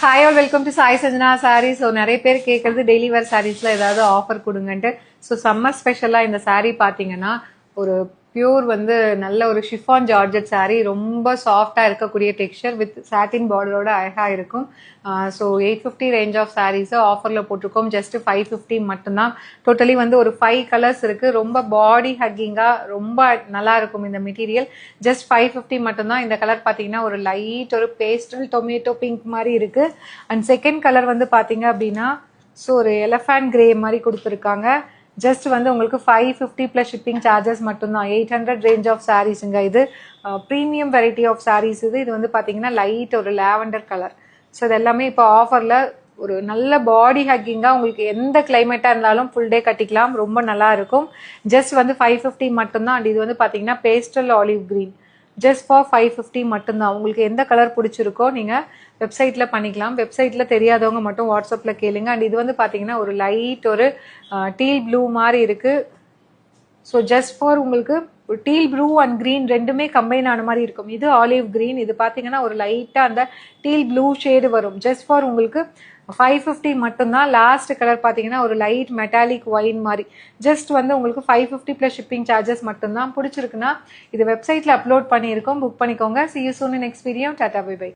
Hi all, welcome to Sai Sanjana Sarees. So நிறைய பேர் கேக்குறது டெய்லி வேர் சாரீஸ்ல ஏதாவது ஆஃபர் கொடுங்கன்ட்டு. ஸோ சம்மர் ஸ்பெஷலா இந்த saree பாத்தீங்கன்னா ஒரு பியூர் நல்ல ஒரு ஷிஃபான் ஜார்ஜெட் saree, ரொம்ப சாஃப்டா இருக்கக்கூடிய டெக்ஸ்சர் வித் சாட்டின் பார்டரோட அழகா இருக்கும். ஸோ 850 ரேஞ்ச் ஆஃப் சாரீஸ் ஆஃபர்ல போட்டிருக்கோம். ஜஸ்ட் 550 மட்டும்தான். டோட்டலி ஒரு 5 கலர்ஸ் இருக்கு. ரொம்ப பாடி ஹக்கிங்கா ரொம்ப நல்லா இருக்கும் இந்த மெட்டீரியல். ஜஸ்ட் 550 மட்டும்தான். இந்த கலர் பாத்தீங்கன்னா ஒரு லைட் ஒரு பேஸ்டல் டொமேட்டோ பிங்க் மாதிரி இருக்கு. அண்ட் செகண்ட் கலர் பாத்தீங்க அப்படின்னா ஸோ ஒரு எலஃபண்ட் கிரே மாதிரி கொடுத்துருக்காங்க. ஜஸ்ட் உங்களுக்கு 550 பிளஸ் ஷிப்பிங் சார்ஜஸ் மட்டும்தான். 800 ரேஞ்ச் ஆஃப் சாரீஸுங்க. இது ப்ரீமியம் வெரைட்டி ஆஃப் சாரீஸ். இது பாத்தீங்கன்னா லைட் ஒரு லாவெண்டர் கலர். ஸோ இது எல்லாமே இப்போ ஆஃபர்ல ஒரு நல்ல பாடி ஹக்கிங்கா உங்களுக்கு எந்த கிளைமேட்டா இருந்தாலும் ஃபுல் டே கட்டிக்கலாம். ரொம்ப நல்லா இருக்கும். ஜஸ்ட் 550 மட்டும்தான். அண்ட் இது பாத்தீங்கன்னா pastel olive green. Just for 550 மட்டும்தான். உங்களுக்கு எந்த கலர் பிடிச்சிருக்கோ நீங்க வெப்சைட்ல பண்ணிக்கலாம். வெப்சைட்ல தெரியாதவங்க மட்டும் வாட்ஸ்அப்ல கேளுங்க. அண்ட் இது பாத்தீங்கன்னா ஒரு லைட் ஒரு டீல் ப்ளூ மாதிரி இருக்கு. ஸோ ஜஸ்ட் ஃபார் உங்களுக்கு டீல் ப்ளூ அண்ட் கிரீன் ரெண்டுமே கம்பைன் ஆன மாதிரி இருக்கும். இது ஆலிவ் கிரீன், இது பாத்தீங்கன்னா ஒரு லைட்டா அந்த டீல் ப்ளூ ஷேடு வரும். ஜஸ்ட் ஃபார் உங்களுக்கு 550 மட்டும்தான். லாஸ்ட் கலர் பாத்தீங்கன்னா ஒரு லைட் மெட்டாலிக் ஒயின் மாதிரி. ஜஸ்ட் உங்களுக்கு 550 பிளஸ் ஷிப்பிங் சார்ஜஸ் மட்டும்தான். பிடிச்சிருக்குன்னா இது வெப்சைட்ல அப்லோட் பண்ணியிருக்கோம், புக் பண்ணிக்கோங்க. See you soon in next video. Tata, bye bye.